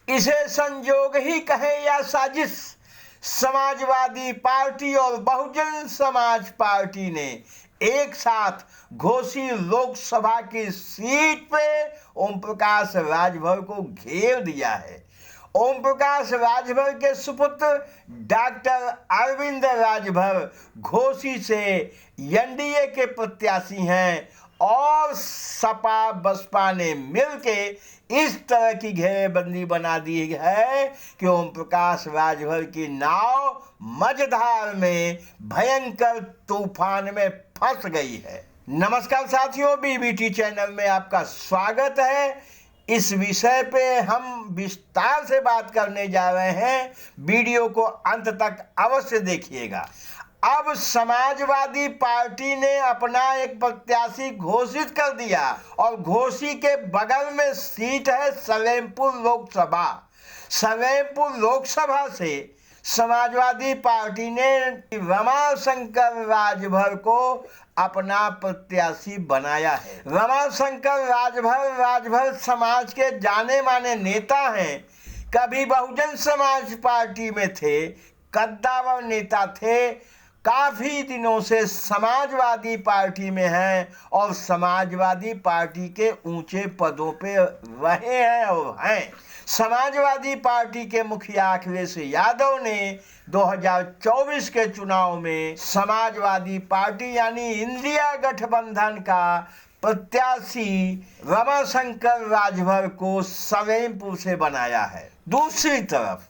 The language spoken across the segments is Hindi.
इसे संयोग ही कहें या साजिश, समाजवादी पार्टी और बहुजन समाज पार्टी ने एक साथ घोसी लोकसभा की सीट पे ओम प्रकाश राजभर को घेर दिया है। ओम प्रकाश राजभर के सुपुत्र डॉक्टर अरविंद राजभर घोसी से एनडीए के प्रत्याशी हैं और सपा बसपा ने मिलके इस तरह की घेरेबंदी बना दी है कि ओम प्रकाश राजभर की नाव मझधार में भयंकर तूफान में फंस गई है। नमस्कार साथियों, बीबीटी चैनल में आपका स्वागत है। इस विषय पे हम विस्तार से बात करने जा रहे हैं, वीडियो को अंत तक अवश्य देखिएगा। अब समाजवादी पार्टी ने अपना एक प्रत्याशी घोषित कर दिया और घोसी के बगल में सीट है सलेमपुर लोकसभा। सलेमपुर लोकसभा से समाजवादी पार्टी ने रमाशंकर राजभर को अपना प्रत्याशी बनाया है। रमाशंकर राजभर समाज के जाने माने नेता हैं। कभी बहुजन समाज पार्टी में थे, कद्दावर नेता थे, काफी दिनों से समाजवादी पार्टी में हैं और समाजवादी पार्टी के ऊंचे पदों पे रहे हैं और हैं। समाजवादी पार्टी के मुखिया अखिलेश यादव ने 2024 के चुनाव में समाजवादी पार्टी यानी इंडिया गठबंधन का प्रत्याशी रमाशंकर राजभर को सलेमपुर से बनाया है। दूसरी तरफ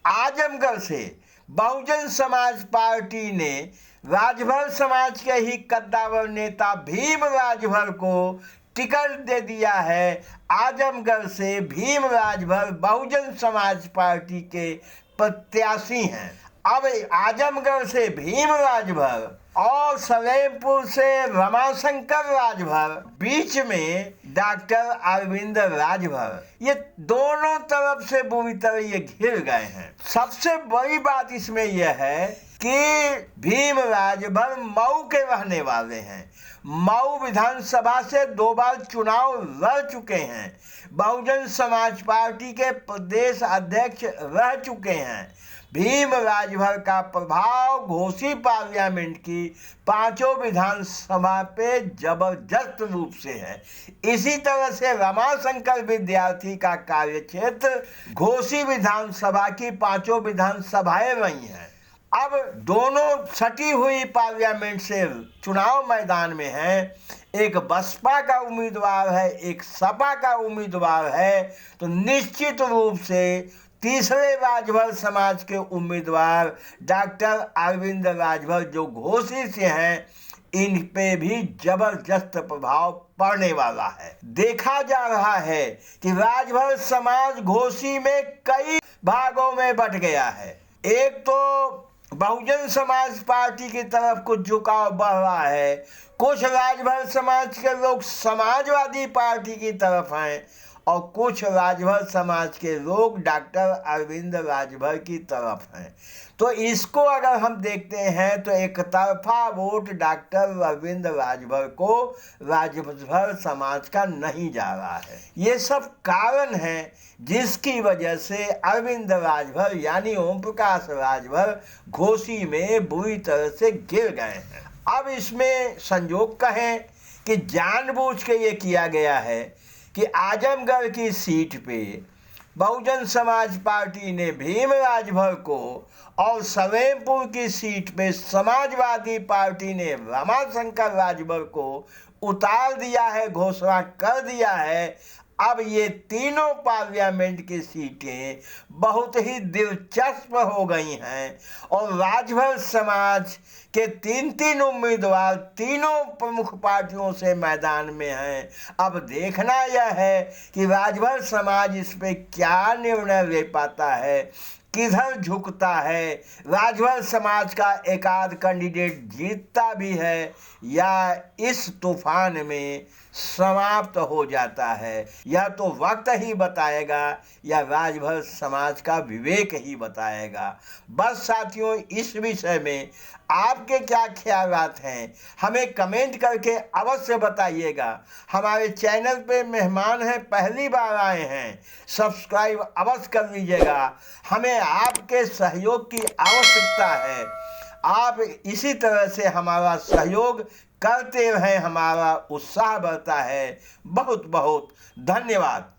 आजमगढ़ से बहुजन समाज पार्टी ने राजभर समाज के ही कद्दावर नेता भीम राजभर को टिकट दे दिया है। आजमगढ़ से भीम राजभर बहुजन समाज पार्टी के प्रत्याशी हैं। अब आजमगढ़ से भीम राजभर और सलेमपुर से रमाशंकर राजभर, बीच में डॉक्टर अरविंद राजभर, ये दोनों तरफ से बुरी तरह ये घिर गए हैं। सबसे बड़ी बात इसमें यह है कि भीम राजभर मऊ के रहने वाले हैं। मऊ विधानसभा से 2 बार चुनाव लड़ चुके हैं। बहुजन समाज पार्टी के प्रदेश अध्यक्ष रह चुके हैं। भीम राजभर का प्रभाव घोसी पार्लियामेंट की 5 विधानसभा पे जबरदस्त रूप से है। इसी तरह से रमाशंकर विद्यार्थी का कार्यक्षेत्र घोसी विधानसभा की 5 विधानसभाएं रही हैं। अब दोनों सटी हुई पार्लियामेंट से चुनाव मैदान में हैं। एक बसपा का उम्मीदवार है, एक सपा का उम्मीदवार है, तो निश्चित रूप से तीसरे राजभर समाज के उम्मीदवार डॉक्टर अरविंद राजभर जो घोसी से हैं, इन पे भी जबरदस्त प्रभाव पड़ने वाला है। देखा जा रहा है कि राजभर समाज घोसी में कई भागों में बंट गया है। एक तो बहुजन समाज पार्टी की तरफ कुछ झुकाव बढ़ रहा है, कुछ राजभर समाज के लोग समाजवादी पार्टी की तरफ हैं और कुछ राजभर समाज के लोग डॉक्टर अरविंद राजभर की तरफ हैं। तो इसको अगर हम देखते हैं तो एक तरफा वोट डॉक्टर अरविंद राजभर को राजभर समाज का नहीं जा रहा है। ये सब कारण हैं जिसकी वजह से अरविंद राजभर यानी ओम प्रकाश राजभर घोसी में बुरी तरह से गिर गए हैं। अब इसमें संयोग कहें कि जानबूझ के ये किया गया है कि आजमगढ़ की सीट पे बहुजन समाज पार्टी ने भीम राजभर को और सलेमपुर की सीट पे समाजवादी पार्टी ने रमाशंकर राजभर को उतार दिया है, घोषणा कर दिया है। अब ये तीनों पार्लियामेंट की सीटें बहुत ही दिलचस्प हो गई हैं और राजभर समाज के 3 उम्मीदवार तीनों प्रमुख पार्टियों से मैदान में हैं। अब देखना यह है कि राजभर समाज इस पे क्या निर्णय ले पाता है, किधर झुकता है, राजभर समाज का एक आध कैंडिडेट जीतता भी है या इस तूफान में समाप्त हो जाता है। यह तो वक्त ही बताएगा या राजभर समाज का विवेक ही बताएगा। बस साथियों, इस विषय में आपके क्या ख्यालात हैं, हमें कमेंट करके अवश्य बताइएगा। हमारे चैनल पे मेहमान हैं, पहली बार आए हैं, सब्सक्राइब अवश्य कर लीजिएगा। हमें आपके सहयोग की आवश्यकता है। आप इसी तरह से हमारा सहयोग करते रहें, हमारा उत्साह बढ़ता है। बहुत बहुत धन्यवाद।